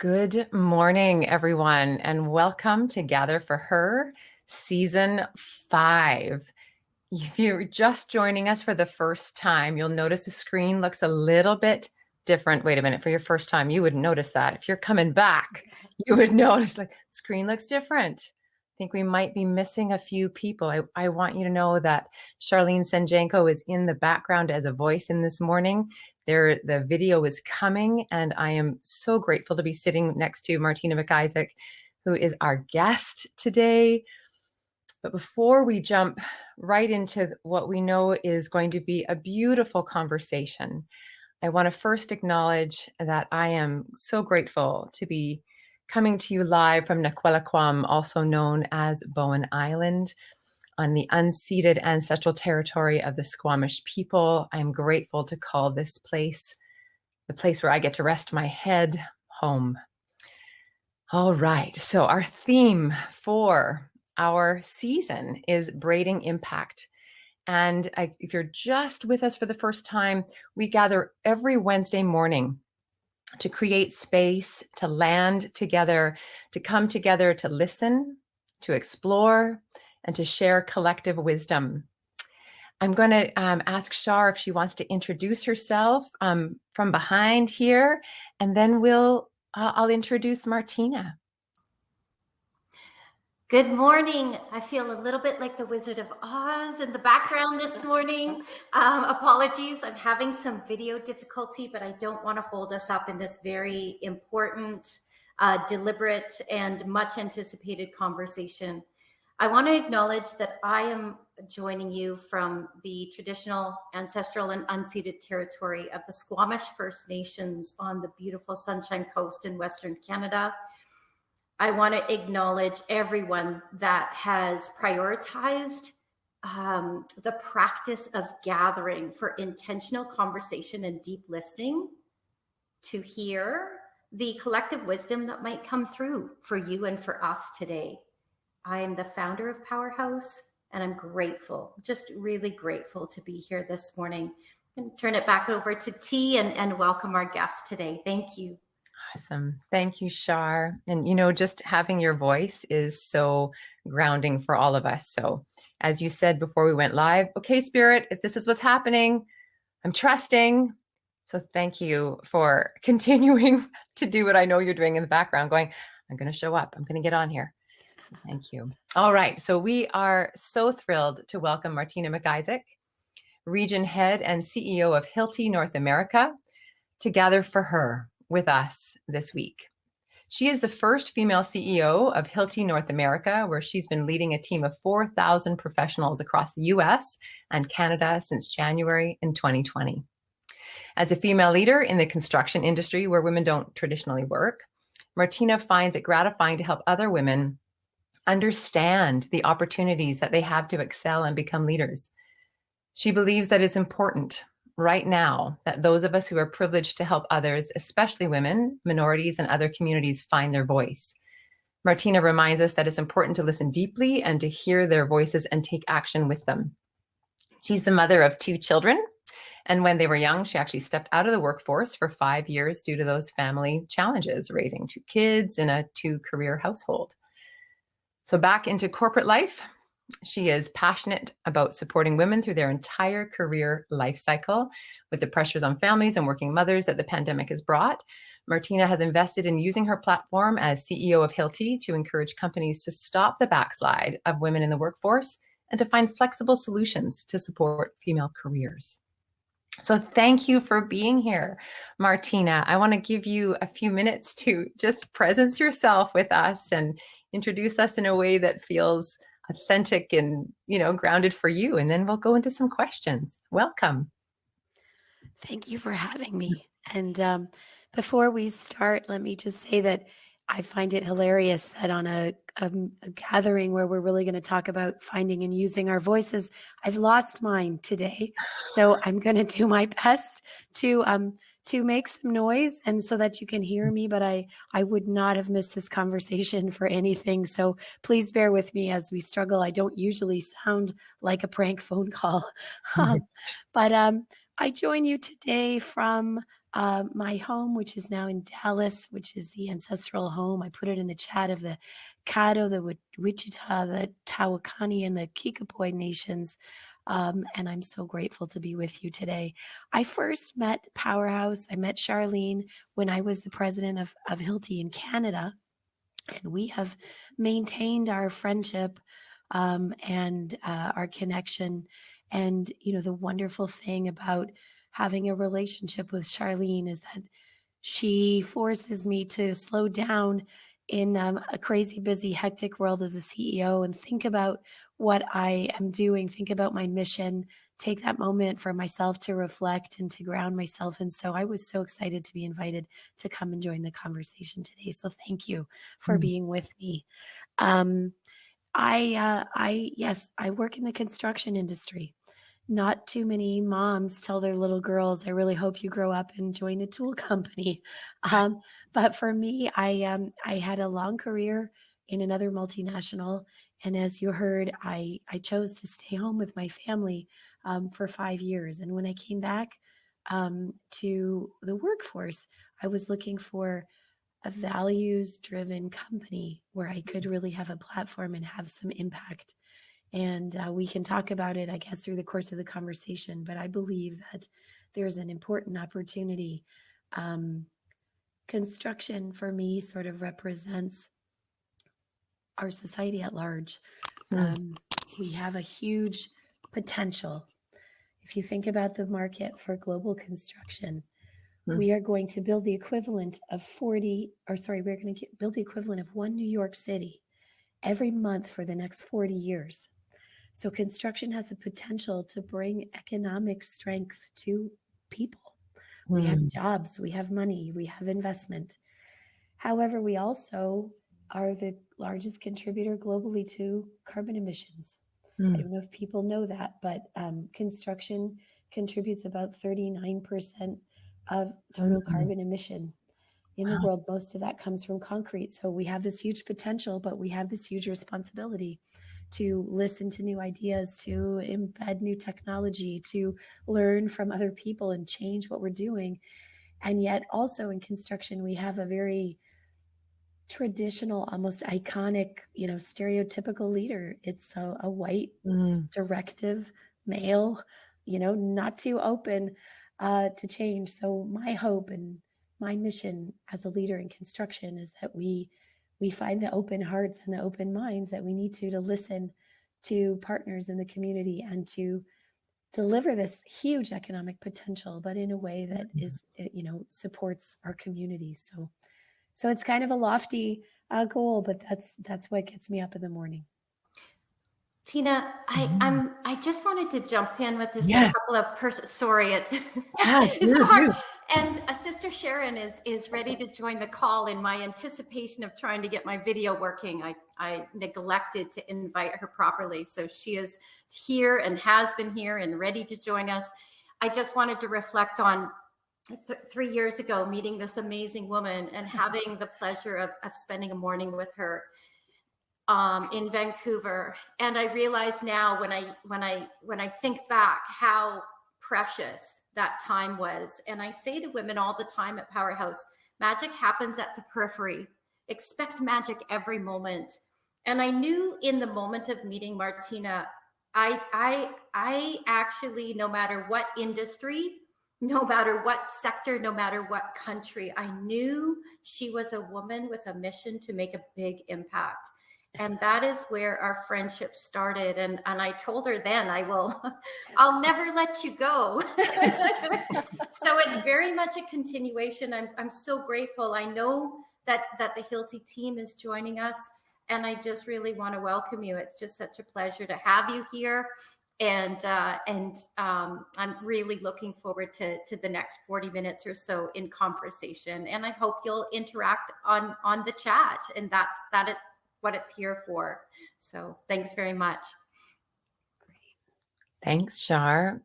Good morning, everyone, and welcome to Gather for Her, Season 5. If you're just joining us for the first time, you'll notice the screen looks a little bit different. Wait a minute, for your first time, you wouldn't notice that. If you're coming back, you would notice like screen looks different. I think we might be missing a few people. I want you to know that Charlene Senjenko is in the background as a voice in this morning. The video is coming, and I am so grateful to be sitting next to Martina Mcizek, who is our guest today. But before we jump right into what we know is going to be a beautiful conversation, I want to first acknowledge that I am so grateful to be coming to you live from Naquelaquam, also known as Bowen Island, on the unceded ancestral territory of the Squamish people. I'm grateful to call this place, the place where I get to rest my head, home. All right, so our theme for our season is braiding impact. And if you're just with us for the first time, we gather every Wednesday morning to create space, to land together, to come together, to listen, to explore, and to share collective wisdom. I'm going to ask Shar if she wants to introduce herself from behind here, and then I'll introduce Martina. Good morning. I feel a little bit like the Wizard of Oz in the background this morning. Apologies, I'm having some video difficulty, but I don't want to hold us up in this very important, deliberate, and much anticipated conversation. I want to acknowledge that I am joining you from the traditional, ancestral, and unceded territory of the Squamish First Nations on the beautiful Sunshine Coast in Western Canada. I want to acknowledge everyone that has prioritized the practice of gathering for intentional conversation and deep listening to hear the collective wisdom that might come through for you and for us today. I am the founder of Powerhouse, and I'm grateful, just really grateful to be here this morning. I'm going to turn it back over to T and welcome our guest today. Thank you. Awesome. Thank you, Shar. And, just having your voice is so grounding for all of us. So as you said before we went live, okay, Spirit, if this is what's happening, I'm trusting. So thank you for continuing to do what I know you're doing in the background, going, I'm going to show up. I'm going to get on here. Thank you. All right. So we are so thrilled to welcome Martina Mcizek, Region Head and CEO of Hilti North America, to gather for her with us this week. She is the first female CEO of Hilti North America, where she's been leading a team of 4,000 professionals across the US and Canada since January in 2020. As a female leader in the construction industry, where women don't traditionally work, Martina finds it gratifying to help other women understand the opportunities that they have to excel and become leaders. She believes that it's important right now that those of us who are privileged to help others, especially women, minorities, and other communities, find their voice. Martina reminds us that it's important to listen deeply and to hear their voices and take action with them. She's the mother of 2 children, and when they were young, she actually stepped out of the workforce for 5 years due to those family challenges, raising 2 kids in a 2-career household. So back into corporate life, she is passionate about supporting women through their entire career life cycle. With the pressures on families and working mothers that the pandemic has brought, Martina has invested in using her platform as CEO of Hilti to encourage companies to stop the backslide of women in the workforce and to find flexible solutions to support female careers. So thank you for being here, Martina. I want to give you a few minutes to just presence yourself with us and introduce us in a way that feels authentic and, grounded for you. And then we'll go into some questions. Welcome. Thank you for having me. And before we start, let me just say that I find it hilarious that on a gathering where we're really going to talk about finding and using our voices, I've lost mine today. So I'm going to do my best to make some noise and so that you can hear me, but I would not have missed this conversation for anything. So please bear with me as we struggle. I don't usually sound like a prank phone call, but I join you today from My home, which is now in Dallas, which is the ancestral home. I put it in the chat of the Caddo, the Wichita, the Tawakani, and the Kickapoo nations. And I'm so grateful to be with you today. I first met Powerhouse. I met Charlene when I was the president of Hilti in Canada. And we have maintained our friendship and our connection. And, the wonderful thing about having a relationship with Charlene is that she forces me to slow down in a crazy, busy, hectic world as a CEO and think about what I am doing, think about my mission, take that moment for myself to reflect and to ground myself. And so I was so excited to be invited to come and join the conversation today. So thank you for being with me. Yes, I work in the construction industry. Not too many moms tell their little girls, I really hope you grow up and join a tool company. But for me, I had a long career in another multinational. And as you heard, I chose to stay home with my family for 5 years. And when I came back to the workforce, I was looking for a values-driven company where I could really have a platform and have some impact. And we can talk about it, I guess, through the course of the conversation. But I believe that there's an important opportunity. Construction, for me, sort of represents our society at large. We have a huge potential. If you think about the market for global construction, we are going to build the equivalent of we're going to build the equivalent of one New York City every month for the next 40 years. So construction has the potential to bring economic strength to people. We have jobs, we have money, we have investment. However, we also are the largest contributor globally to carbon emissions. I don't know if people know that, but construction contributes about 39% of total carbon emission in the world. Most of that comes from concrete. So we have this huge potential, but we have this huge responsibility to listen to new ideas, to embed new technology, to learn from other people and change what we're doing. And yet also in construction, we have a very traditional, almost iconic, stereotypical leader. It's a white, directive male, not too open to change. So my hope and my mission as a leader in construction is that we find the open hearts and the open minds that we need to listen to partners in the community and to deliver this huge economic potential, but in a way that is, supports our communities. So it's kind of a lofty goal, but that's what gets me up in the morning. Tina, I just wanted to jump in with just a couple of sorry, it's so hard. And Sister Sharon is ready to join the call. In my anticipation of trying to get my video working, I neglected to invite her properly. So she is here and has been here and ready to join us. I just wanted to reflect on 3 years ago, meeting this amazing woman and having the pleasure of spending a morning with her in Vancouver. And I realize now when I think back how precious that time was. And I say to women all the time at Powerhouse, magic happens at the periphery. Expect magic every moment. And I knew in the moment of meeting Martina, I actually, no matter what industry, no matter what sector, no matter what country, I knew she was a woman with a mission to make a big impact. And that is where our friendship started. And I told her then, I'll never let you go. So it's very much a continuation. I'm so grateful. I know that the Hilti team is joining us, and I just really want to welcome you. It's just such a pleasure to have you here. And I'm really looking forward to the next 40 minutes or so in conversation. And I hope you'll interact on the chat. And that is what it's here for. So thanks very much. Great. Thanks, Shar.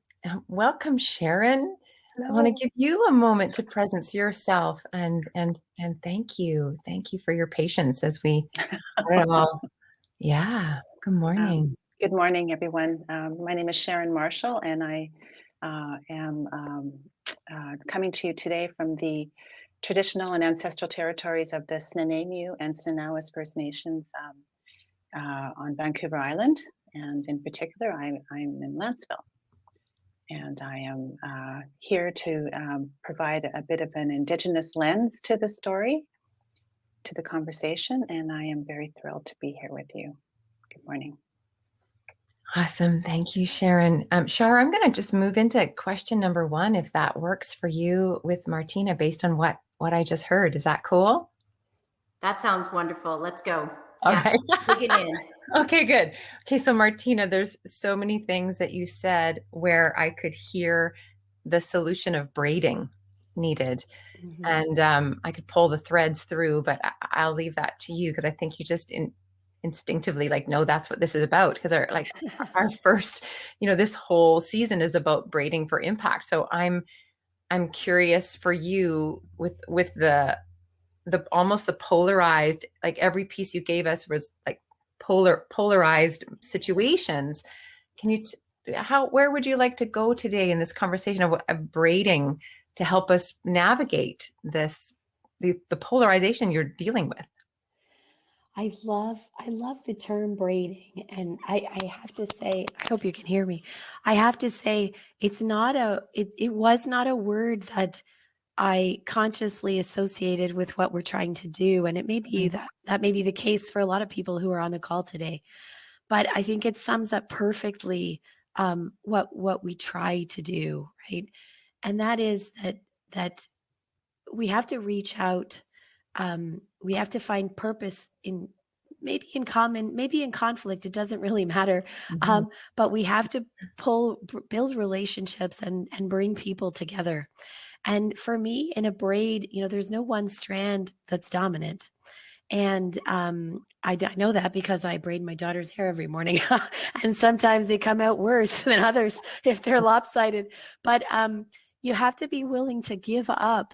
Welcome, Sharon. Hello. I want to give you a moment to presence yourself and thank you. Thank you for your patience as we all. Yeah. Good morning. Good morning, everyone. My name is Sharon Marshall, and I am coming to you today from the traditional and ancestral territories of the Snuneymuxw and Snuneymuxw First Nations on Vancouver Island. And in particular, I'm in Lanceville. And I am here to provide a bit of an Indigenous lens to the story, to the conversation, and I am very thrilled to be here with you. Good morning. Awesome. Thank you, Sharon. Shar, I'm going to just move into question number 1, if that works for you with Martina, based on what I just heard. Is that cool? That sounds wonderful. Let's go. Okay. Digging in. Okay, good. Okay, so Martina, there's so many things that you said where I could hear the solution of braiding needed. Mhm. And I could pull the threads through, but I'll leave that to you because I think you just instinctively know that's what this is about, because our first, this whole season is about braiding for impact. So I'm curious for you with the almost the polarized, every piece you gave us was polarized situations. Can you where would you like to go today in this conversation of braiding to help us navigate this the polarization you're dealing with? I love the term braiding, and I have to say, I hope you can hear me. I have to say, it was not a word that I consciously associated with what we're trying to do, and it may be that may be the case for a lot of people who are on the call today. But I think it sums up perfectly what we try to do, right? And that is that we have to reach out. We have to find purpose maybe in common, maybe in conflict. It doesn't really matter. But we have to build relationships and bring people together. And for me, in a braid, there's no one strand that's dominant. And I know that because I braid my daughter's hair every morning. And sometimes they come out worse than others if they're lopsided. But you have to be willing to give up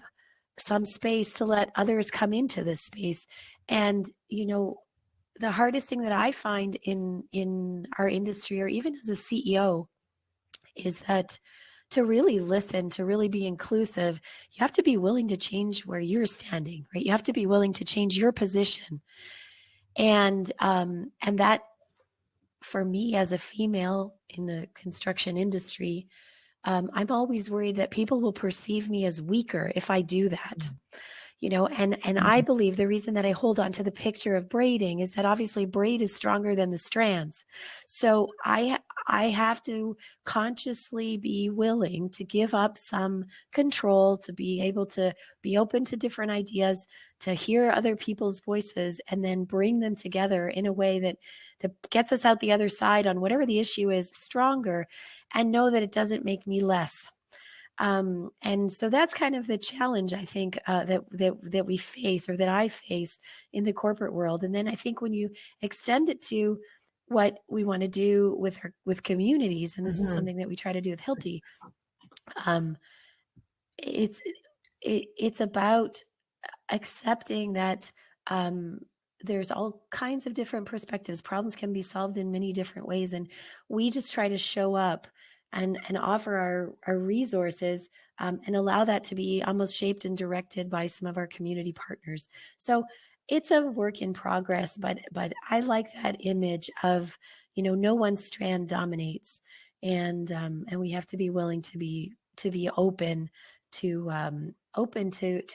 some space to let others come into this space. And, the hardest thing that I find in our industry, or even as a CEO, is that to really listen, to really be inclusive, you have to be willing to change where you're standing, right? You have to be willing to change your position. And that, for me as a female in the construction industry, I'm always worried that people will perceive me as weaker if I do that. And I believe the reason that I hold on to the picture of braiding is that obviously braid is stronger than the strands. So I have to consciously be willing to give up some control, to be able to be open to different ideas, to hear other people's voices, and then bring them together in a way that gets us out the other side on whatever the issue is stronger, and know that it doesn't make me less. And so that's kind of the challenge, I think, that we face, or that I face in the corporate world. And then I think when you extend it to what we want to do with communities, and this is something that we try to do with Hilti, it's about accepting that there's all kinds of different perspectives. Problems can be solved in many different ways, and we just try to show up and offer our resources, and allow that to be almost shaped and directed by some of our community partners. So it's a work in progress, but I like that image of, no one strand dominates, and we have to be willing to be open to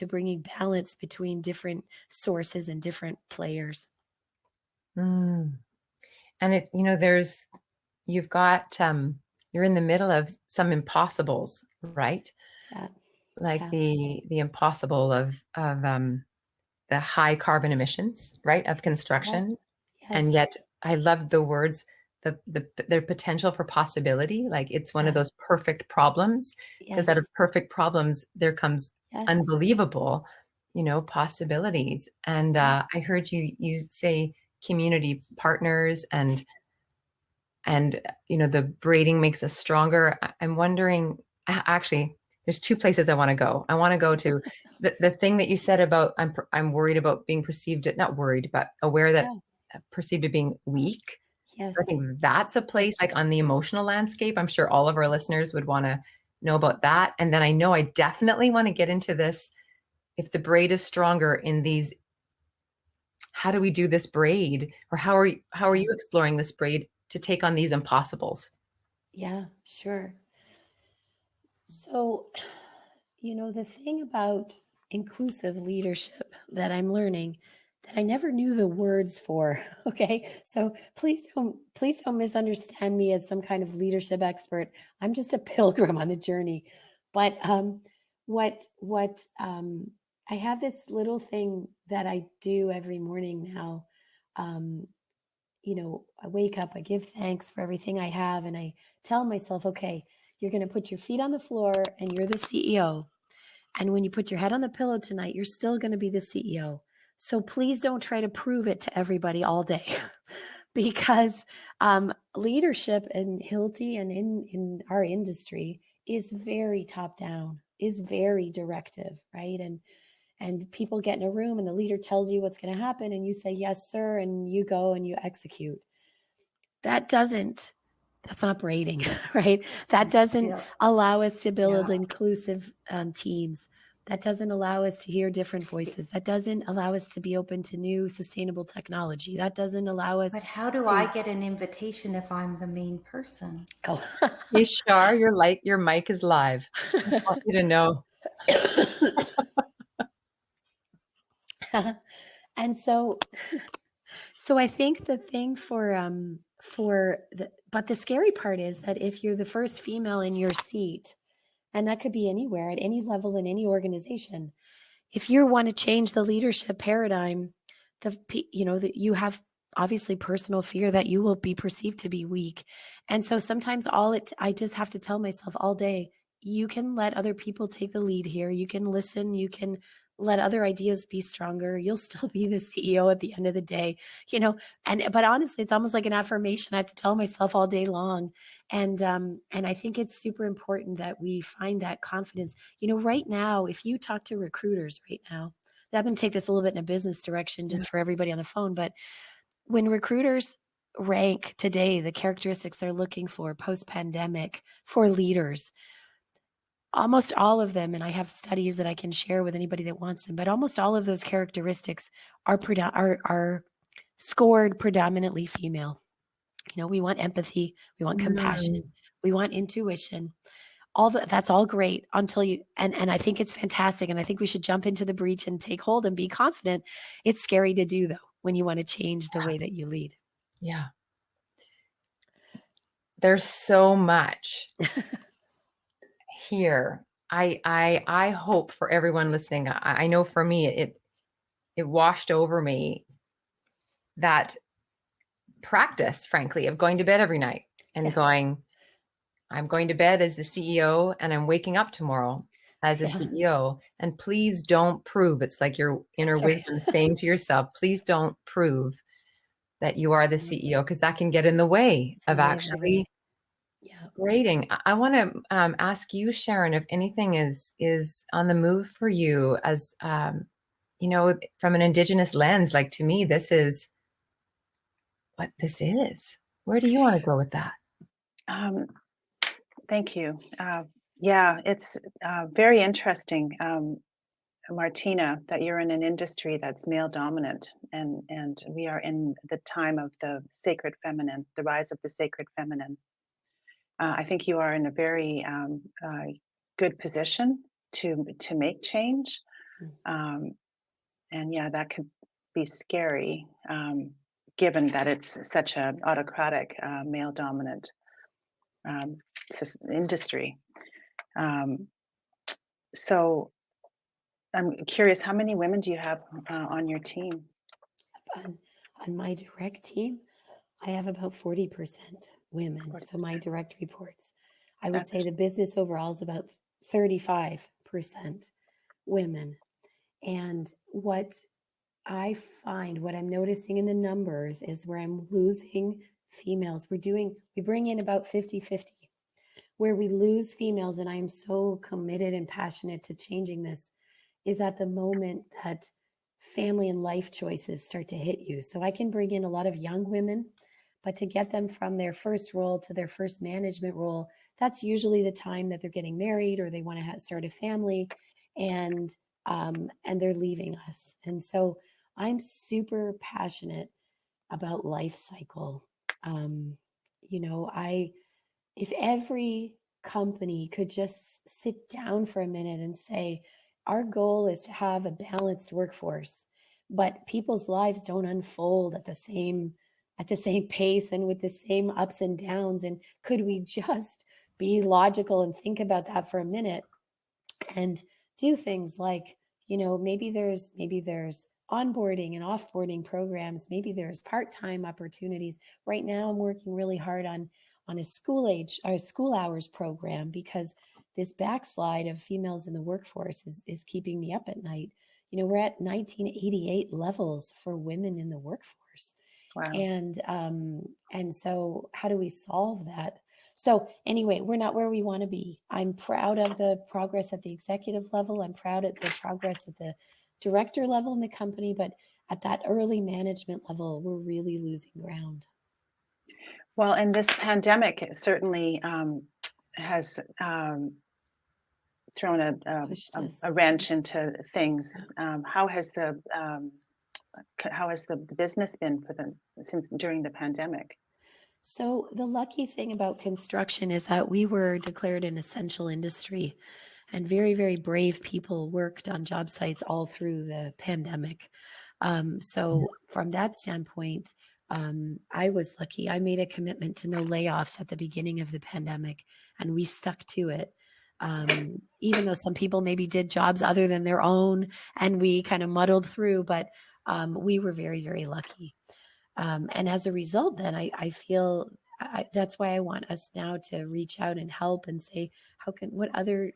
bringing balance between different sources and different players. And you've got you're in the middle of some impossibles, right? Yeah. The impossible of the high carbon emissions, right, of construction. Yes. And yet I love the words, their potential for possibility. It's one of those perfect problems, because out of perfect problems there comes unbelievable, possibilities. And I heard you say community partners, and the braiding makes us stronger. I'm wondering, actually, there's 2 places I want to go. I want to go to the thing that you said about I'm worried about being perceived, not worried, but aware that perceived as being weak. Yes. So I think that's a place, on the emotional landscape. I'm sure all of our listeners would want to know about that. And then I know I definitely want to get into this. If the braid is stronger in these, how do we do this braid? Or how are you exploring this braid to take on these impossibles? Yeah, sure. So, the thing about inclusive leadership that I'm learning that I never knew the words for, okay? So please don't misunderstand me as some kind of leadership expert. I'm just a pilgrim on the journey. But I have this little thing that I do every morning now. Um, I wake up, I give thanks for everything I have, and I tell myself, okay, you're going to put your feet on the floor and you're the CEO. And when you put your head on the pillow tonight, you're still going to be the CEO. So please don't try to prove it to everybody all day because leadership in Hilti and in our industry is very top down, is very directive, right? And people get in a room and the leader tells you what's going to happen and you say, yes, sir. And you go and you execute. That's not braiding, right? That doesn't allow us to build inclusive teams. That doesn't allow us to hear different voices. That doesn't allow us to be open to new sustainable technology. That doesn't allow us. But how do I get an invitation if I'm the main person? Oh. Hey, Shar, your mic is live. I want you to know. And so I think the thing but the scary part is that if you're the first female in your seat, and that could be anywhere at any level in any organization, if you want to change the leadership paradigm, that you have obviously personal fear that you will be perceived to be weak. And so sometimes I just have to tell myself all day, you can let other people take the lead here. You can listen, you can let other ideas be stronger. You'll still be the CEO at the end of the day, but honestly, it's almost like an affirmation I have to tell myself all day long. And I think it's super important that we find that confidence. Right now, if you talk to recruiters right now, I'm going to take this a little bit in a business direction just for everybody on the phone. But when recruiters rank today the characteristics they're looking for post-pandemic for leaders, almost all of them, and I have studies that I can share with anybody that wants them, but almost all of those characteristics are scored predominantly female. We want empathy, we want compassion, we want intuition. That's all great until you, and I think it's fantastic. And I think we should jump into the breach and take hold and be confident. It's scary to do though, when you want to change the way that you lead. Yeah. There's so much here. I hope for everyone listening. I know for me, it washed over me, that practice, frankly, of going to bed every night and going, I'm going to bed as the CEO and I'm waking up tomorrow as a CEO. And please don't prove, it's like your inner wisdom saying to yourself, please don't prove that you are the CEO, because that can get in the way of actually grading. I want to ask you, Sharon, if anything is on the move for you as, from an Indigenous lens. Like, to me, this is what this is. Where do you want to go with that? Thank you. Yeah, it's very interesting, Martina, that you're in an industry that's male dominant, and we are in the time of the sacred feminine, the rise of the sacred feminine. I think you are in a very good position to make change, and yeah, that could be scary, given that it's such an autocratic, male dominant industry. So I'm curious, how many women do you have on your team? On my direct team, I have about 40% women. 40%. So my direct reports, I would say the business overall is about 35% women. And what I find, what I'm noticing in the numbers is where I'm losing females. We bring in about 50-50. Where we lose females, and I am so committed and passionate to changing this, is at the moment that family and life choices start to hit you. So I can bring in a lot of young women, but to get them from their first role to their first management role, that's usually the time that they're getting married or they want to start a family, and they're leaving us. And so I'm super passionate about life cycle. You know, if every company could just sit down for a minute and say, our goal is to have a balanced workforce, but people's lives don't unfold at the same pace and with the same ups and downs. And could we just be logical and think about that for a minute and do things like, you know, maybe there's onboarding and offboarding programs, maybe there's part-time opportunities. Right now I'm working really hard on a school hours program, because this backslide of females in the workforce is keeping me up at night. You know, we're at 1988 levels for women in the workforce. Wow. And so how do we solve that? So anyway, we're not where we want to be. I'm proud of the progress at the executive level. I'm proud of the progress at the director level in the company, but at that early management level, we're really losing ground. Well, and this pandemic certainly has thrown a wrench into things. How has the business been since during the pandemic? So the lucky thing about construction is that we were declared an essential industry, and very, very brave people worked on job sites all through the pandemic. So from that standpoint, I was lucky. I made a commitment to no layoffs at the beginning of the pandemic, and we stuck to it. Even though some people maybe did jobs other than their own, and we kind of muddled through, but we were very, very lucky. And as a result, then I feel that's why I want us now to reach out and help and say, what other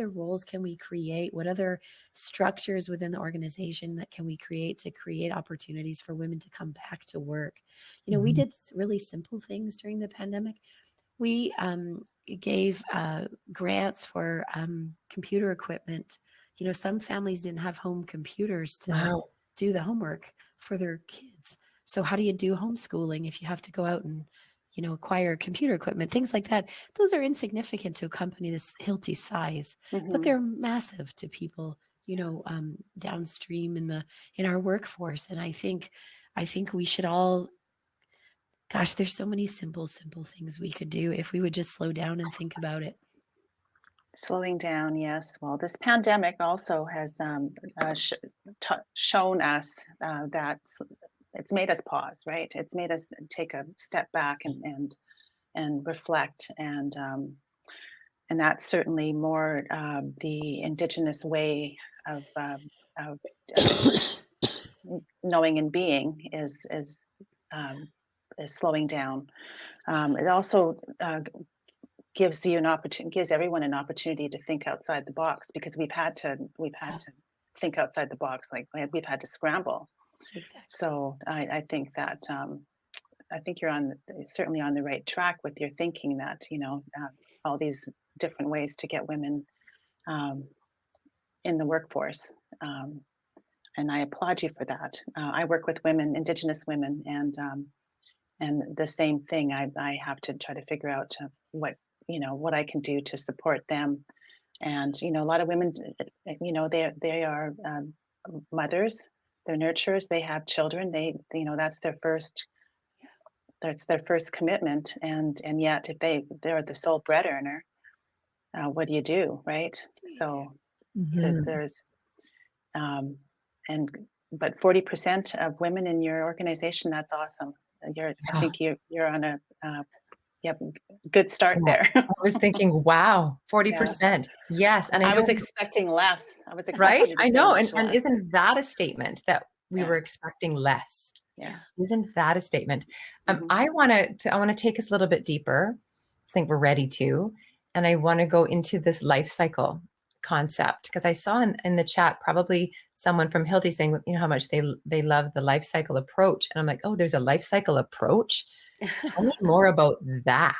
roles can we create? What other structures within the organization that can we create to create opportunities for women to come back to work? You know, we did really simple things during the pandemic. We gave grants for computer equipment. You know, some families didn't have home computers to do the homework for their kids. So how do you do homeschooling if you have to go out and, you know, acquire computer equipment, things like that? Those are insignificant to a company this Hilti size, but they're massive to people, you know, downstream in our workforce. And I think we should all, gosh, there's so many simple things we could do if we would just slow down and think about it. Slowing down, yes. Well, this pandemic also has shown us that it's made us pause, right? It's made us take a step back and reflect, and that's certainly more the Indigenous way of knowing and being is slowing down. It also gives everyone an opportunity to think outside the box, because we've had to think outside the box, like we've had to scramble. Exactly. So I think that I think you're certainly on the right track with your thinking that, you know, all these different ways to get women in the workforce, and I applaud you for that. I work with women, Indigenous women, and the same thing. I have to try to figure out what I can do to support them. And you know, a lot of women, you know, they are mothers, they're nurturers, they have children, you know, that's their first commitment, and yet if they're the sole bread earner, what do you do, right? So there's but 40% of women in your organization, that's awesome. I think you're on a good start there. I was thinking, wow, 40%. Yes. And I was expecting less. Right? I know. And less. isn't that a statement that we were expecting less? Yeah. Isn't that a statement? I want to take us a little bit deeper. I think we're ready to. And I want to go into this life cycle concept, because I saw in the chat probably someone from Hilti saying, you know, how much they love the life cycle approach. And I'm like, oh, there's a life cycle approach? Tell me more about that.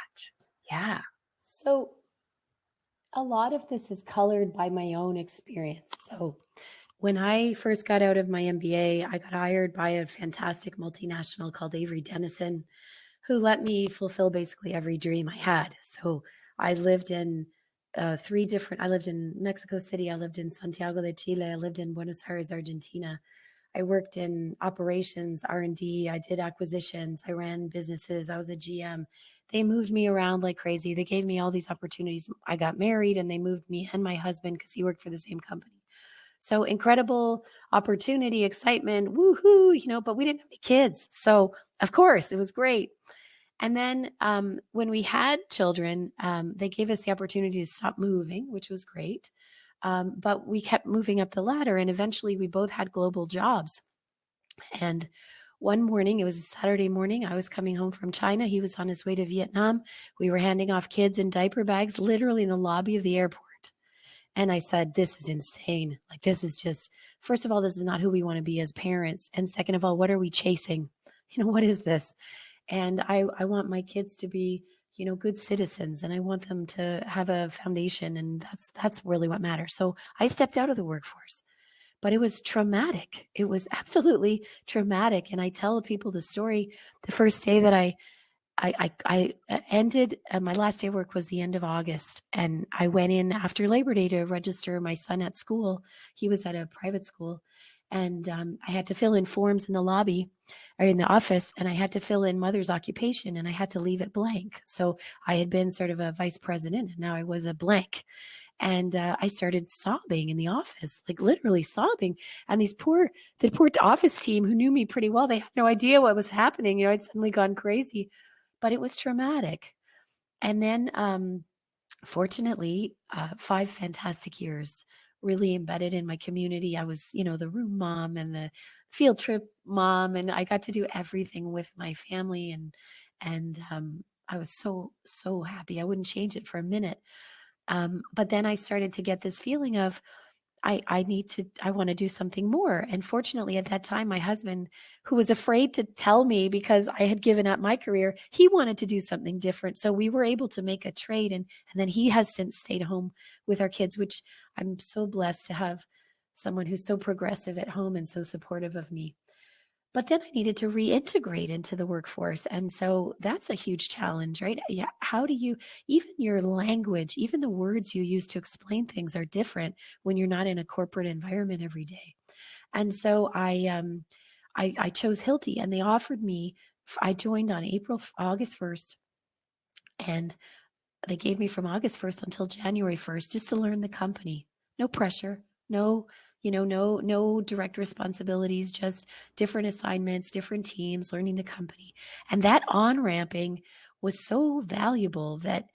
Yeah. So a lot of this is colored by my own experience. So when I first got out of my MBA, I got hired by a fantastic multinational called Avery Dennison, who let me fulfill basically every dream I had. So I lived in I lived in Mexico City. I lived in Santiago de Chile. I lived in Buenos Aires, Argentina. I worked in operations, R&D. I did acquisitions. I ran businesses. I was a GM. They moved me around like crazy. They gave me all these opportunities. I got married and they moved me and my husband because he worked for the same company. So incredible opportunity, excitement, woohoo, but we didn't have any kids. So of course it was great. And then when we had children, they gave us the opportunity to stop moving, which was great. But we kept moving up the ladder and eventually we both had global jobs. And one morning, it was a Saturday morning, I was coming home from China. He was on his way to Vietnam. We were handing off kids in diaper bags, literally in the lobby of the airport. And I said, this is insane. Like, this is just, first of all, this is not who we want to be as parents. And second of all, what are we chasing? What is this? And I want my kids to be, good citizens, and I want them to have a foundation. And that's really what matters. So I stepped out of the workforce, but it was traumatic. It was absolutely traumatic. And I tell people the story. The first day that I ended, my last day of work was the end of August. And I went in after Labor Day to register my son at school. He was at a private school. And I had to fill in forms in the lobby or in the office. And I had to fill in mother's occupation and I had to leave it blank. So I had been sort of a vice president and now I was a blank. And I started sobbing in the office, like literally sobbing. And the poor office team who knew me pretty well, they had no idea what was happening. I'd suddenly gone crazy. But it was traumatic. And then, fortunately, 5 fantastic years really embedded in my community. I was, the room mom and the field trip mom, and I got to do everything with my family. And I was so, so happy. I wouldn't change it for a minute. But then I started to get this feeling of, I want to do something more. And fortunately at that time, my husband, who was afraid to tell me because I had given up my career, he wanted to do something different. So we were able to make a trade. And then he has since stayed home with our kids, which I'm so blessed to have someone who's so progressive at home and so supportive of me. But then I needed to reintegrate into the workforce. And so that's a huge challenge, right? Yeah. How do you, even your language, even the words you use to explain things are different when you're not in a corporate environment every day. And so I chose Hilti and they offered me, I joined on August 1st. And they gave me from August 1st until January 1st just to learn the company. No pressure, no direct responsibilities, just different assignments, different teams, learning the company. And that on-ramping was so valuable that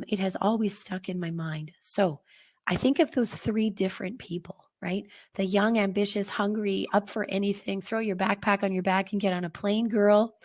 it has always stuck in my mind. So I think of those 3 different people, right? The young, ambitious, hungry, up for anything, throw your backpack on your back and get on a plane girl.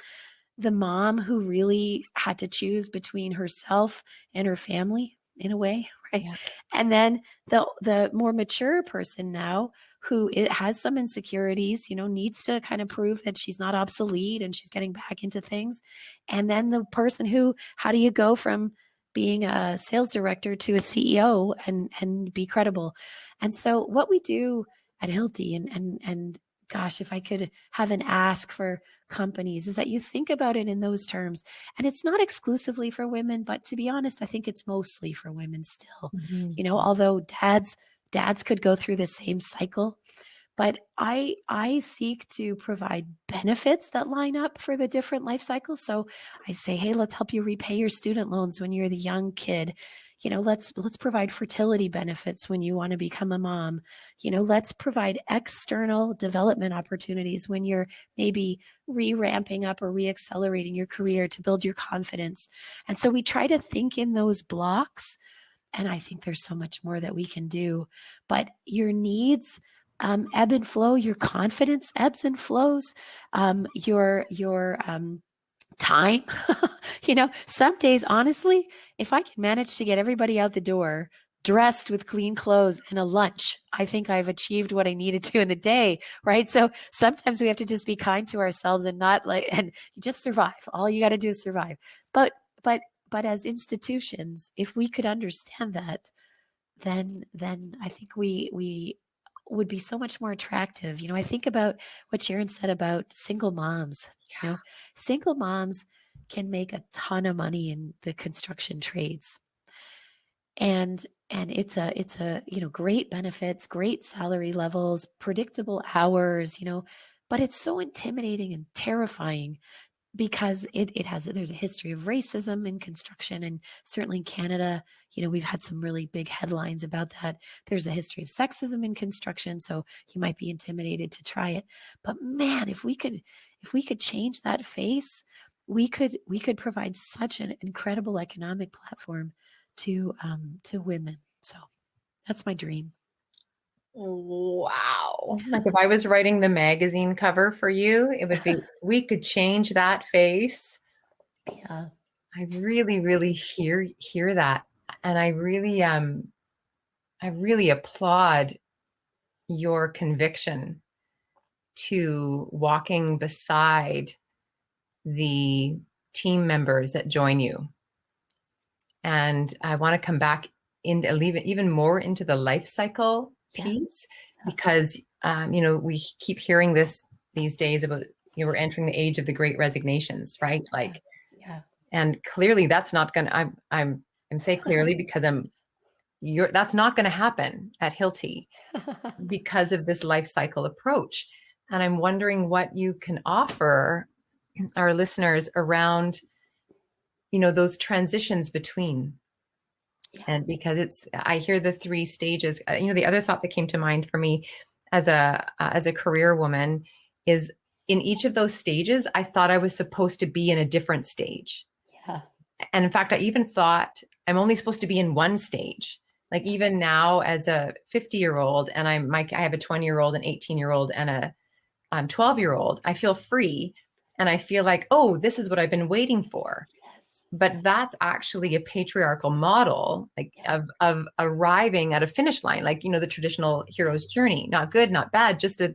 The mom who really had to choose between herself and her family in a way, right? Yeah. And then the more mature person now who has some insecurities, needs to kind of prove that she's not obsolete and she's getting back into things. And then the person who, how do you go from being a sales director to a CEO and be credible? And so what we do at Hilti and gosh, if I could have an ask for companies is that you think about it in those terms. And it's not exclusively for women, but to be honest, I think it's mostly for women still. Mhm. Although dads could go through the same cycle, but I seek to provide benefits that line up for the different life cycles. So I say, hey, let's help you repay your student loans when you're the young kid. Let's provide fertility benefits when you want to become a mom. Let's provide external development opportunities when you're maybe re-ramping up or re-accelerating your career to build your confidence. And so we try to think in those blocks. And I think there's so much more that we can do. But your needs ebb and flow. Your confidence ebbs and flows. Your time. Some days, honestly, if I can manage to get everybody out the door dressed with clean clothes and a lunch, I think I've achieved what I needed to in the day, right? So sometimes we have to just be kind to ourselves and not and just survive. All you got to do is survive. But as institutions, if we could understand that, then I think we would be so much more attractive. I think about what Sharon said about single moms. Single moms can make a ton of money in the construction trades. and it's a great benefits, great salary levels, predictable hours, but it's so intimidating and terrifying because there's a history of racism in construction, and certainly in Canada, we've had some really big headlines about that. There's a history of sexism in construction, so you might be intimidated to try it. But man, if we could change that face, we could provide such an incredible economic platform to women. So that's my dream. Wow. Like if I was writing the magazine cover for you, it would be, we could change that face. Yeah. I really, really hear that. And I really applaud your conviction to walking beside the team members that join you. And I want to come back into leave it even more into the life cycle piece, because we keep hearing this these days about we're entering the age of the great resignations, right? Like, Yeah. and clearly that's not gonna. I'm say clearly because that's not going to happen at Hilti because of this life cycle approach. And I'm wondering what you can offer our listeners around those transitions between. Yeah. And because I hear the 3 stages. The other thought that came to mind for me as a career woman is, in each of those stages, I thought I was supposed to be in a different stage. Yeah. And in fact, I even thought I'm only supposed to be in one stage. Like even now as a 50-year-old, and I have a 20-year-old, an 18-year-old, and a 12-year-old, I feel free. And I feel like, oh, this is what I've been waiting for. Yes. But that's actually a patriarchal model, like of arriving at a finish line, like the traditional hero's journey. Not good, not bad, just a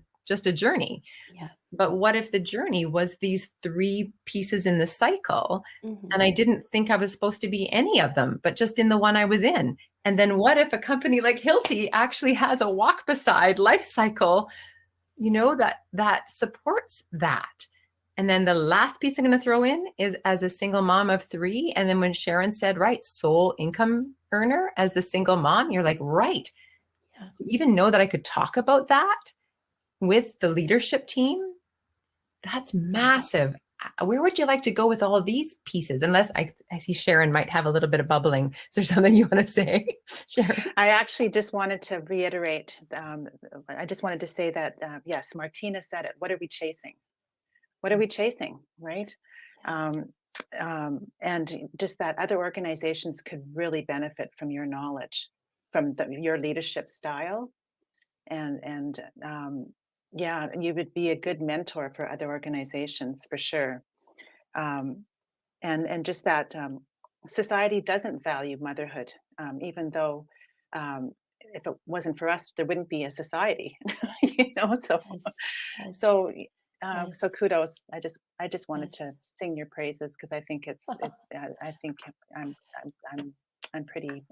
journey. Yeah. But what if the journey was these 3 pieces in the cycle, Mm-hmm. and I didn't think I was supposed to be any of them, but just in the one I was in? And then what if a company like Hilti actually has a walk beside life cycle, that supports that? And then the last piece I'm going to throw in is, as a single mom of 3. And then when Sharon said, right, sole income earner as the single mom, you're like, right. Yeah. To even know that I could talk about that with the leadership team, that's massive. Where would you like to go with all of these pieces? Unless I see Sharon might have a little bit of bubbling. Is there something you want to say, Sharon? I actually just wanted to reiterate. I just wanted to say that, yes, Martina said it. What are we chasing? What are we chasing, right? And just that other organizations could really benefit from your knowledge, from your leadership style, and yeah, you would be a good mentor for other organizations for sure. And just that society doesn't value motherhood, even though if it wasn't for us, there wouldn't be a society, So, Yes. so, Yes. so kudos. I just wanted to sing your praises, because I think I think I'm pretty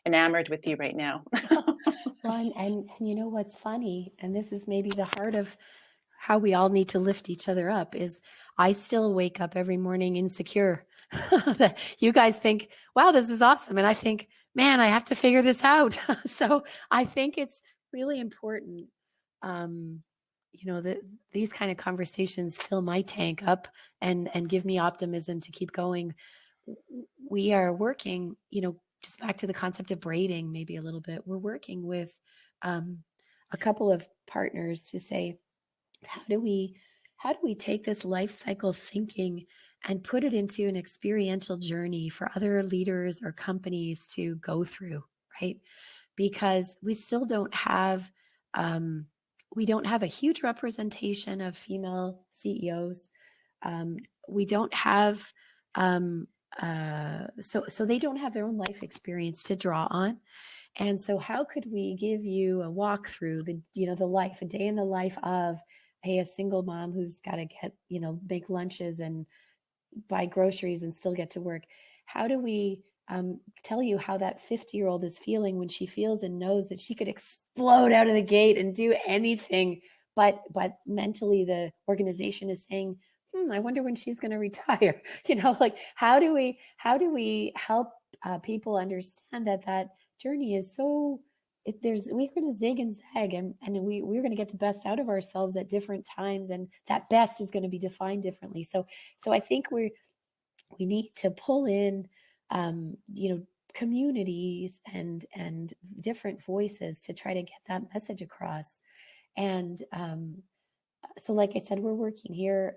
enamored with you right now. Well, and you know what's funny, and this is maybe the heart of how we all need to lift each other up, is I still wake up every morning insecure. You guys think, wow, this is awesome. And I think, man, I have to figure this out. So I think it's really important, that these kind of conversations fill my tank up and give me optimism to keep going. We are working, just back to the concept of braiding, maybe a little bit. We're working with a couple of partners to say, how do we take this life cycle thinking and put it into an experiential journey for other leaders or companies to go through, right? Because we still don't have a huge representation of female CEOs. We don't have so they don't have their own life experience to draw on. And so how could we give you a walk through a day in the life of, hey, a single mom who's got to get, make lunches and buy groceries and still get to work? How do we tell you how that 50-year-old is feeling when she feels and knows that she could explode out of the gate and do anything, but mentally the organization is saying, I wonder when she's going to retire. Like how do we help people understand that journey is so, we're going to zig and zag, and we're going to get the best out of ourselves at different times, and that best is going to be defined differently. So I think we need to pull in, communities and different voices to try to get that message across. And so, like I said, we're working here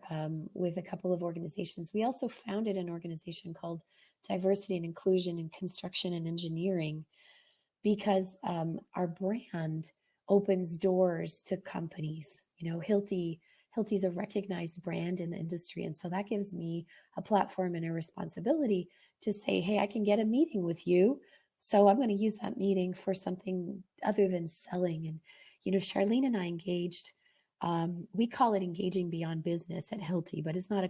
with a couple of organizations. We also founded an organization called Diversity and Inclusion in Construction and Engineering, because our brand opens doors to companies. Hilti's a recognized brand in the industry. And so that gives me a platform and a responsibility to say, hey, I can get a meeting with you. So I'm going to use that meeting for something other than selling. And, Charlene and I engaged, we call it engaging beyond business at Hilti, but it's not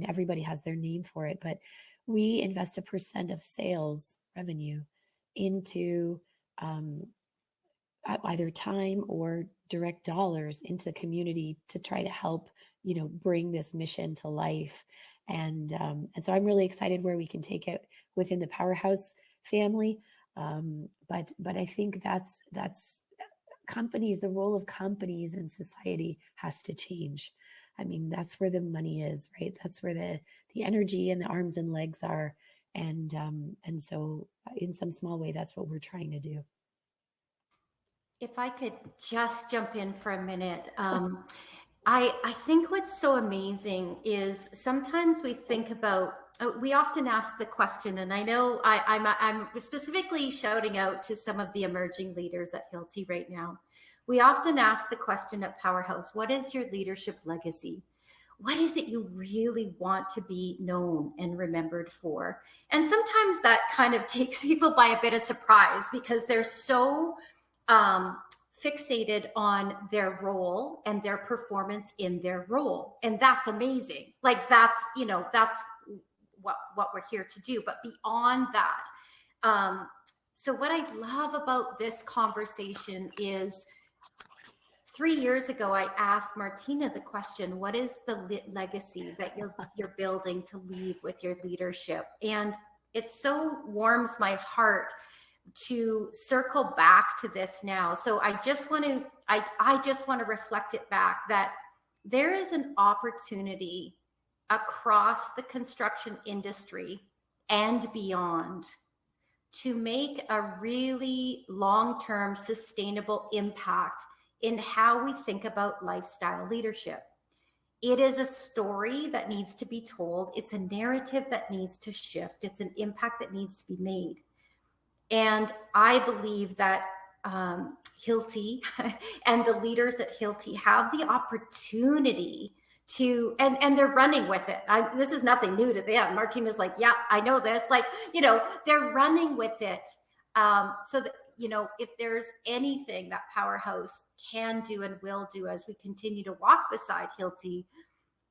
everybody has their name for it, but we invest 1% of sales revenue into either time or direct dollars into the community to try to help, bring this mission to life. And so I'm really excited where we can take it within the Powerhouse family. But I think that's companies, the role of companies in society has to change. That's where the money is, right? That's where the energy and the arms and legs are. And so in some small way, that's what we're trying to do. If I could just jump in for a minute. I think what's so amazing is sometimes we think about, we often ask the question, and I know I'm specifically shouting out to some of the emerging leaders at Hilti right now. We often ask the question at Powerhouse, what is your leadership legacy? What is it you really want to be known and remembered for? And sometimes that kind of takes people by a bit of surprise, because they're so fixated on their role and their performance in their role. And that's amazing. Like that's what we're here to do. But beyond that, so what I love about this conversation is 3 years ago, I asked Martina the question, what is the legacy that you're building to leave with your leadership? And it so warms my heart to circle back to this now. So I just want to reflect it back that there is an opportunity across the construction industry and beyond to make a really long-term sustainable impact in how we think about lifestyle leadership. It is a story that needs to be told. It's a narrative that needs to shift. It's an impact that needs to be made. And I believe that Hilti and the leaders at Hilti have the opportunity to, and they're running with it. This is nothing new to them. Martina's like, yeah, I know this. Like, they're running with it. So that, if there's anything that Powerhouse can do and will do as we continue to walk beside Hilti,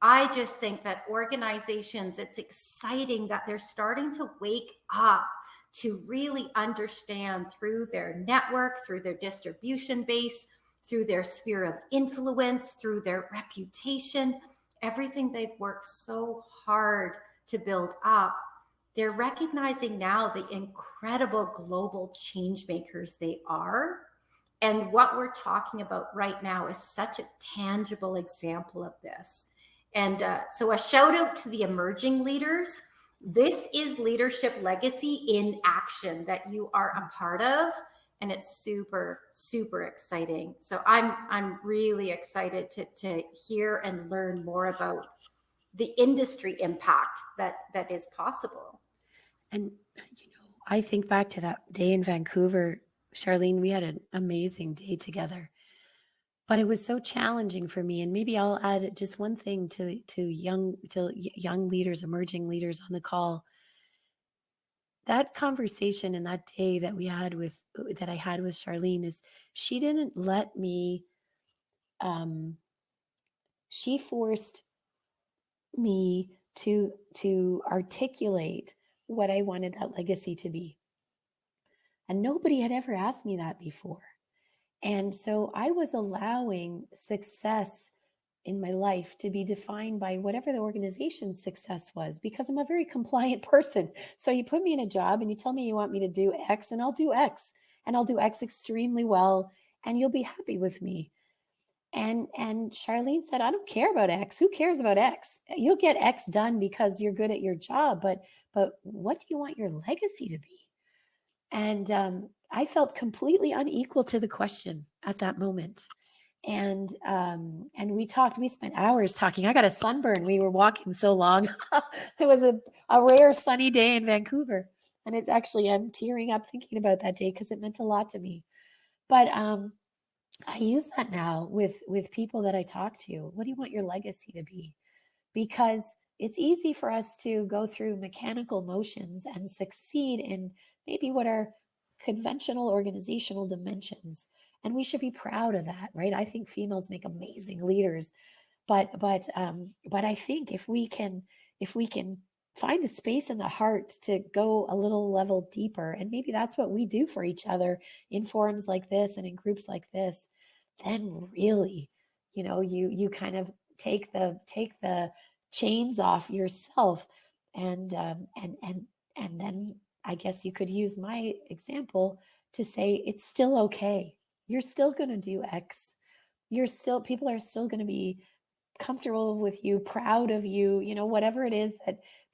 I just think that organizations, it's exciting that they're starting to wake up to really understand through their network, through their distribution base, through their sphere of influence, through their reputation, everything they've worked so hard to build up. They're recognizing now the incredible global change makers they are. And what we're talking about right now is such a tangible example of this. And so a shout out to the emerging leaders. This is leadership legacy in action that you are a part of. And it's super, super exciting. So I'm really excited to hear and learn more about the industry impact that is possible. And, I think back to that day in Vancouver, Charlene, we had an amazing day together, but it was so challenging for me. And maybe I'll add just one thing to young leaders, emerging leaders on the call. That conversation and that day that I had with Charlene is she didn't let me, she forced me to articulate what I wanted that legacy to be. And nobody had ever asked me that before. And so I was allowing success in my life to be defined by whatever the organization's success was, because I'm a very compliant person. So you put me in a job and you tell me you want me to do X, and I'll do X, and I'll do X extremely well, and you'll be happy with me. And Charlene said, I don't care about X. Who cares about X? You'll get X done because you're good at your job, but what do you want your legacy to be? And I felt completely unequal to the question at that moment. And we talked, we spent hours talking. I got a sunburn. We were walking so long. It was a rare sunny day in Vancouver. And it's actually, I'm tearing up thinking about that day because it meant a lot to me. But I use that now with people that I talk to. What do you want your legacy to be? Because it's easy for us to go through mechanical motions and succeed in maybe what are conventional organizational dimensions. And we should be proud of that, right? I think females make amazing leaders, but I think if we can find the space in the heart to go a little level deeper, and maybe that's what we do for each other in forums like this and in groups like this, then really, you kind of take the chains off yourself, and then I guess you could use my example to say it's still okay. You're still going to do X. People are still going to be comfortable with you, proud of you, whatever it is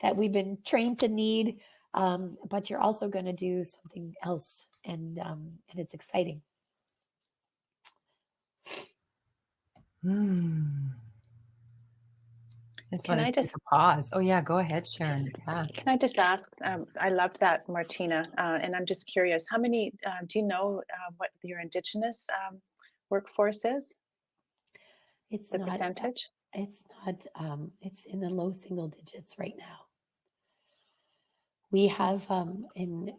that we've been trained to need. But you're also going to do something else, and it's exciting. Can I just pause? Oh yeah, go ahead, Sharon. Yeah. Can I just ask? I loved that, Martina, and I'm just curious. How many? Do you know what your Indigenous workforce is? It's the not, percentage. It's not. It's in the low single digits right now. We have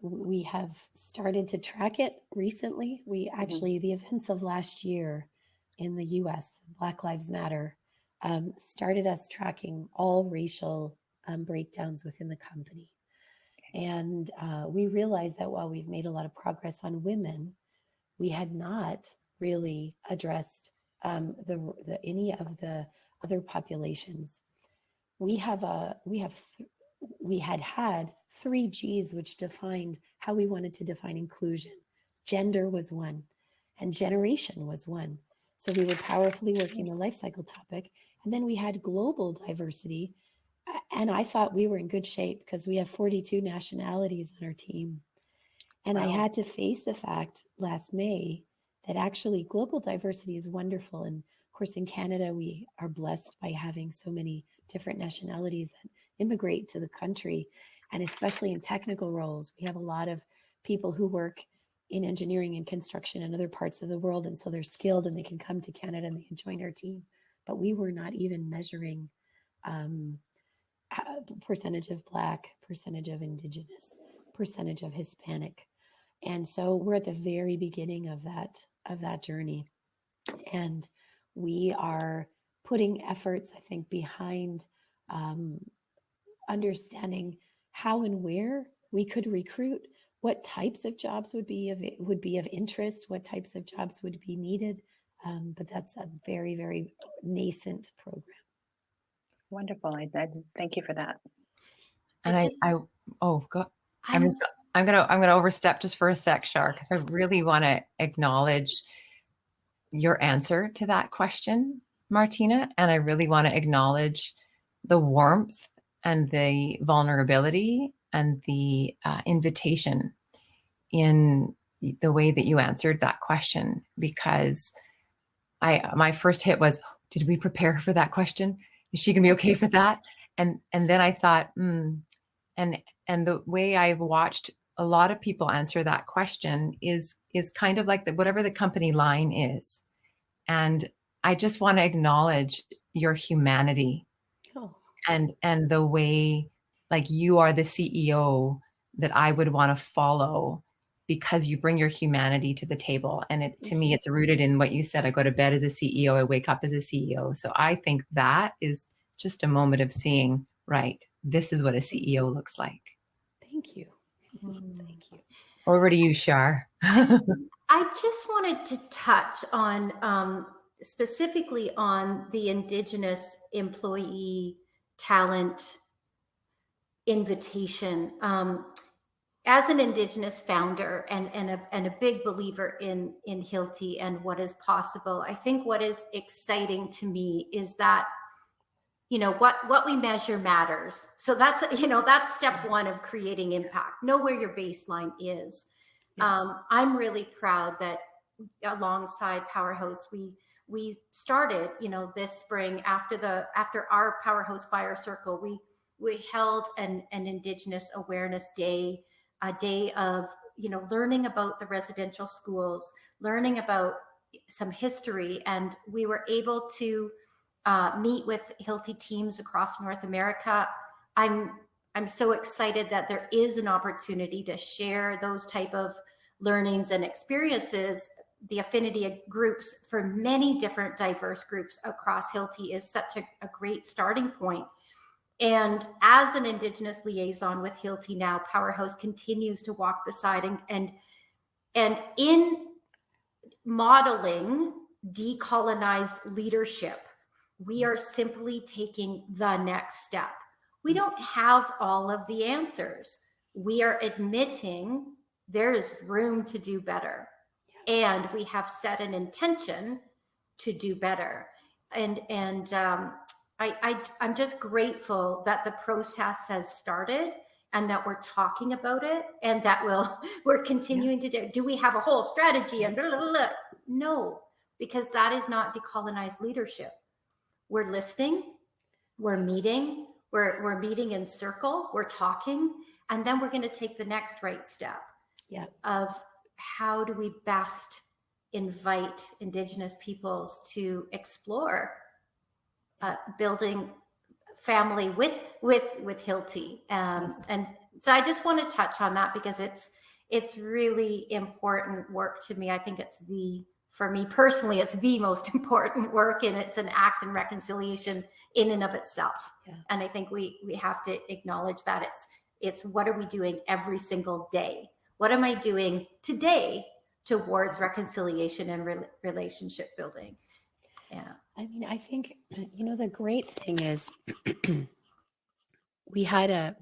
we have started to track it recently. We actually, the events of last year in the U.S., Black Lives Matter, started us tracking all racial breakdowns within the company. And we realized that while we've made a lot of progress on women, we had not really addressed any of the other populations. We had 3 G's, which defined how we wanted to define inclusion. Gender was one, and generation was one. So we were powerfully working the life cycle topic. And then we had global diversity. And I thought we were in good shape because we have 42 nationalities on our team. And wow. I had to face the fact last May that actually global diversity is wonderful. And of course, in Canada, we are blessed by having so many different nationalities that immigrate to the country. And especially in technical roles, we have a lot of people who work in engineering and construction in other parts of the world. And so they're skilled and they can come to Canada and they can join our team. But we were not even measuring percentage of Black, percentage of Indigenous, percentage of Hispanic. And so we're at the very beginning of that journey. And we are putting efforts, I think, behind understanding how and where we could recruit, what types of jobs would be of interest, what types of jobs would be needed. But that's a very, very nascent program. Wonderful. I thank you for that. And I'm gonna overstep just for a sec, Shar, because I really want to acknowledge your answer to that question, Martina, and I really want to acknowledge the warmth and the vulnerability and the invitation in the way that you answered that question, because my first hit was, did we prepare for that question? Is she gonna be okay for that? And then I thought, and the way I've watched a lot of people answer that question is kind of like whatever the company line is. And I just want to acknowledge your humanity and the way, like, you are the CEO that I would want to follow because you bring your humanity to the table. And to me, it's rooted in what you said. I go to bed as a CEO, I wake up as a CEO. So I think that is just a moment of seeing, right, this is what a CEO looks like. Thank you. Thank you. Over to you, Shar. I just wanted to touch on specifically on the Indigenous employee talent invitation. As an Indigenous founder and a big believer in Hilti and what is possible, I think what is exciting to me is that, you know, what we measure matters. So that's, you know, that's step one of creating impact. Know where your baseline is. Yeah. I'm really proud that alongside Powerhouse, we started, you know, this spring after our Powerhouse Fire Circle, we held an Indigenous Awareness Day, a day of, you know, learning about the residential schools, learning about some history, and we were able to meet with Hilti teams across North America. I'm so excited that there is an opportunity to share those type of learnings and experiences. The affinity groups for many different diverse groups across Hilti is such a great starting point. And as an Indigenous liaison with Hilti now, Powerhouse continues to walk beside and in modeling decolonized leadership, we are simply taking the next step. We don't have all of the answers. We are admitting there is room to do better. And we have set an intention to do better. And I'm just grateful that the process has started and that we're talking about it and that we're continuing to do we have a whole strategy and blah, blah, blah. No, because that is not decolonized leadership. We're listening, we're meeting, we're meeting in circle, we're talking, and then we're going to take the next right step of how do we best invite Indigenous peoples to explore building family with Hilti, and so I just want to touch on that because it's really important work to me. I think for me personally, it's the most important work, and it's an act in reconciliation in and of itself. And I think we have to acknowledge that it's what are we doing every single day? What am I doing today towards reconciliation and relationship building? Yeah. I mean, I think, you know, the great thing is we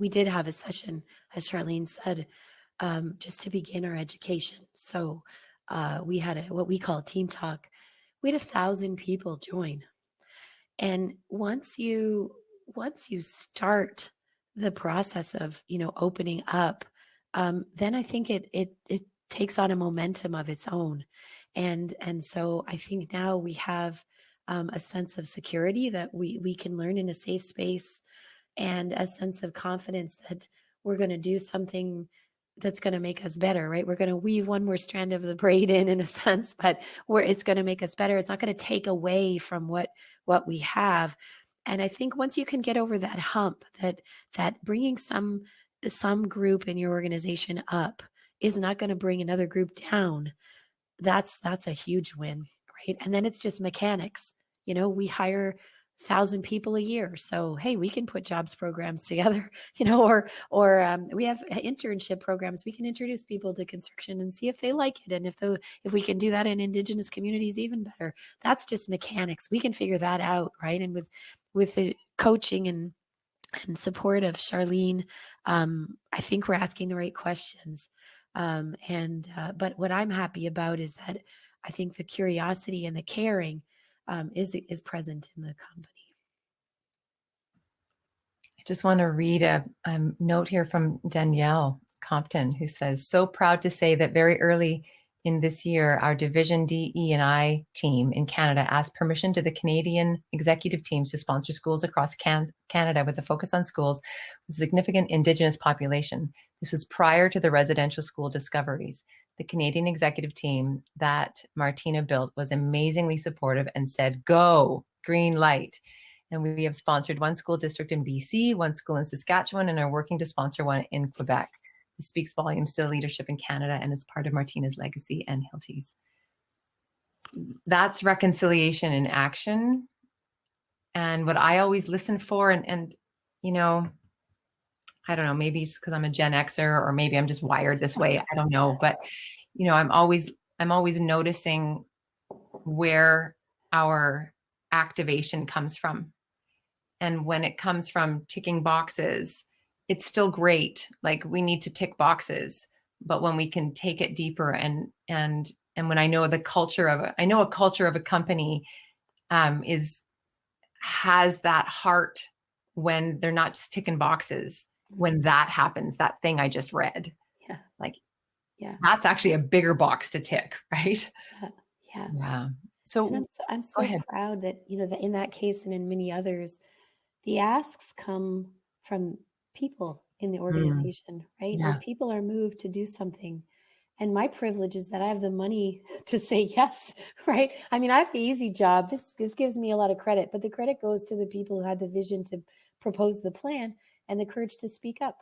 did have a session, as Charlene said, just to begin our education. So we had what we call team talk. We had 1,000 people join. And once you start the process of, you know, opening up, then I think it takes on a momentum of its own. And so I think now we have a sense of security that we can learn in a safe space, and a sense of confidence that we're going to do something that's going to make us better, right? We're going to weave one more strand of the braid in a sense, but it's going to make us better. It's not going to take away from what we have. And I think once you can get over that hump, that bringing some group in your organization up is not going to bring another group down, that's a huge win, right? And then it's just mechanics. You know, we hire 1,000 people a year. So, hey, we can put jobs programs together, you know, or we have internship programs. We can introduce people to construction and see if they like it. And if we can do that in Indigenous communities, even better. That's just mechanics. We can figure that out, right? And with the coaching and support of Charlene, I think we're asking the right questions. But what I'm happy about is that I think the curiosity and the caring is present in the company. I just want to read a note here from Danielle Compton, who says, so proud to say that very early in this year, our Division D, E, and I team in Canada asked permission to the Canadian executive teams to sponsor schools across Canada with a focus on schools with significant Indigenous population. This was prior to the residential school discoveries. The Canadian executive team that Martina built was amazingly supportive and said, go, green light. And we have sponsored one school district in BC, one school in Saskatchewan, and are working to sponsor one in Quebec. This speaks volumes to leadership in Canada and is part of Martina's legacy and Hilti's. That's reconciliation in action. And what I always listen for, and you know, I don't know, maybe it's because I'm a Gen Xer, or maybe I'm just wired this way. I don't know. But, you know, I'm always noticing where our activation comes from. And when it comes from ticking boxes, it's still great. Like, we need to tick boxes, but when we can take it deeper, and when I know a culture of a company has that heart, when they're not just ticking boxes, when that happens, that thing I just read, Yeah. like, Yeah. that's actually a bigger box to tick, right? Yeah. Yeah. Yeah. So And I'm so ahead. proud that, that in that case and in many others, the asks come from people in the organization, right? Yeah. Where people are moved to do something. And my privilege is that I have the money to say yes, right? I mean, I have the easy job. This gives me a lot of credit, but the credit goes to the people who had the vision to propose the plan and the courage to speak up.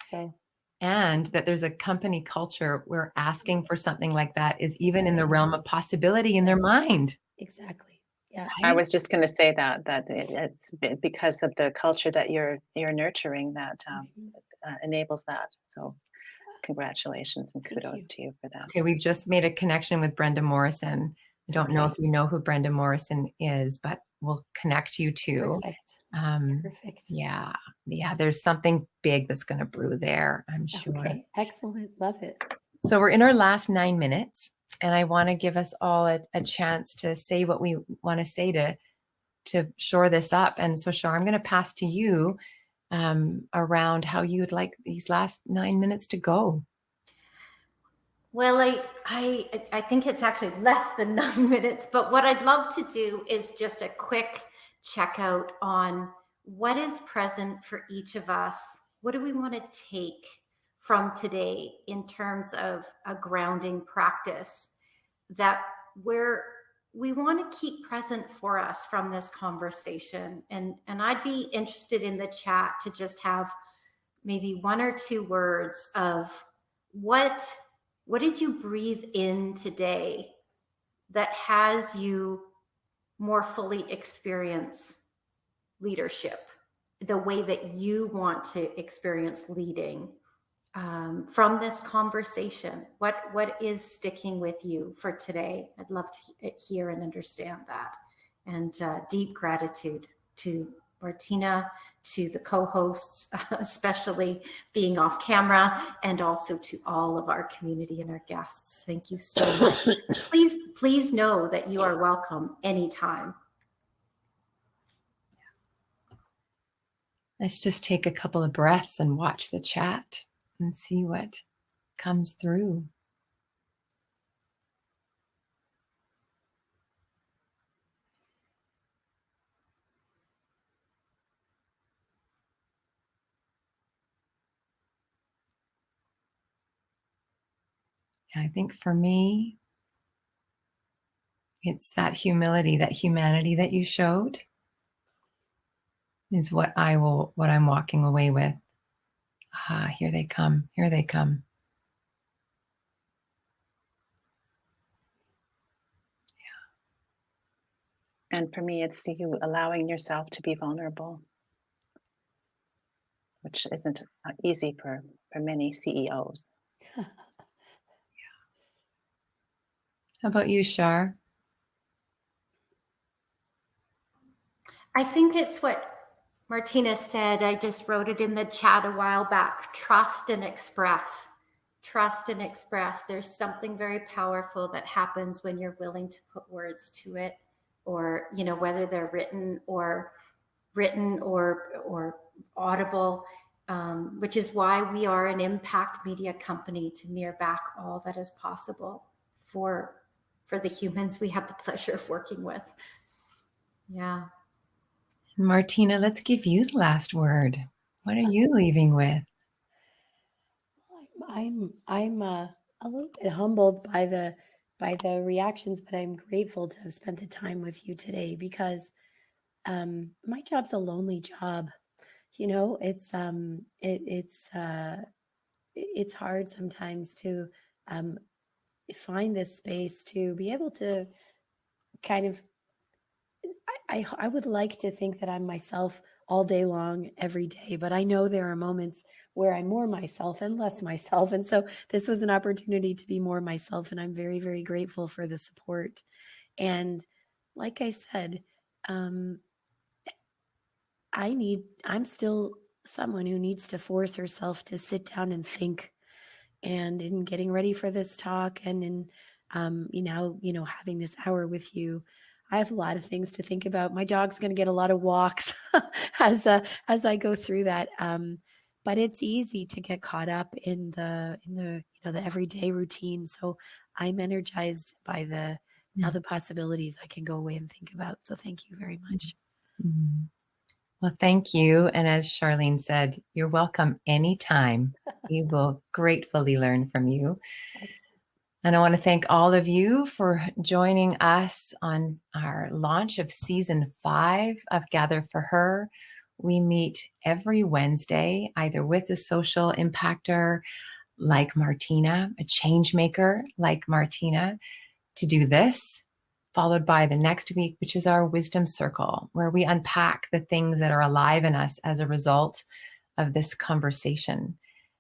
So, and that there's a company culture where asking for something like that is even in the realm of possibility in their mind. exactly. Yeah. I was just going to say that it's because of the culture that you're nurturing that enables that. So congratulations and Thank kudos you. to you for that. Okay, we've just made a connection with Brenda Morrison. I don't know if you know who Brenda Morrison is, but we'll connect you to. Perfect. Yeah. There's something big that's going to brew there, I'm sure. Okay, excellent. Love it. So we're in our last 9 minutes, and I want to give us all a chance to say what we want to say to shore this up. And so, Shar, I'm going to pass to you around how you would like these last 9 minutes to go. Well, I think it's actually less than 9 minutes, but what I'd love to do is just a quick checkout on what is present for each of us. What do we want to take from today in terms of a grounding practice that we want to keep present for us from this conversation? And I'd be interested in the chat to just have maybe 1 or 2 words of what did you breathe in today that has you more fully experience leadership the way that you want to experience leading from this conversation? What is sticking with you for today? I'd love to hear and understand that. And deep gratitude to Martina, to the co-hosts, especially being off camera, and also to all of our community and our guests. Thank you so much. Please know that you are welcome anytime. Let's just take a couple of breaths and watch the chat and see what comes through. I think for me, it's that humility, that humanity that you showed is what I'm walking away with. Here they come. Here they come. Yeah. And for me, it's you allowing yourself to be vulnerable, which isn't easy for many CEOs. How about you, Shar? I think it's what Martina said. I just wrote it in the chat a while back. Trust and express. Trust and express. There's something very powerful that happens when you're willing to put words to it, or whether they're written or audible, which is why we are an impact media company, to mirror back all that is possible for the humans we have the pleasure of working with. Yeah. Martina, let's give you the last word. What are you leaving with? I'm a little bit humbled by the reactions, but I'm grateful to have spent the time with you today, because my job's a lonely job. It's hard sometimes to find this space to be able to kind of. I would like to think that I'm myself all day long, every day, but I know there are moments where I'm more myself and less myself. And so this was an opportunity to be more myself. And I'm very, very grateful for the support. And like I said, um, I'm still someone who needs to force herself to sit down and think. And in getting ready for this talk and in, having this hour with you, I have a lot of things to think about. My dog's going to get a lot of walks as I go through that. But it's easy to get caught up in the everyday routine. So I'm energized by now the possibilities I can go away and think about. So thank you very much. Mhm. Well, thank you. And as Charlene said, you're welcome anytime. We will gratefully learn from you. Excellent. And I want to thank all of you for joining us on our launch of season 5 of Gather for Her. We meet every Wednesday, either with a social impactor like Martina, a change maker like Martina, to do this, followed by the next week, which is our wisdom circle, where we unpack the things that are alive in us as a result of this conversation.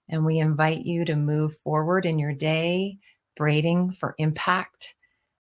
And we invite you to move forward in your day, braiding for impact,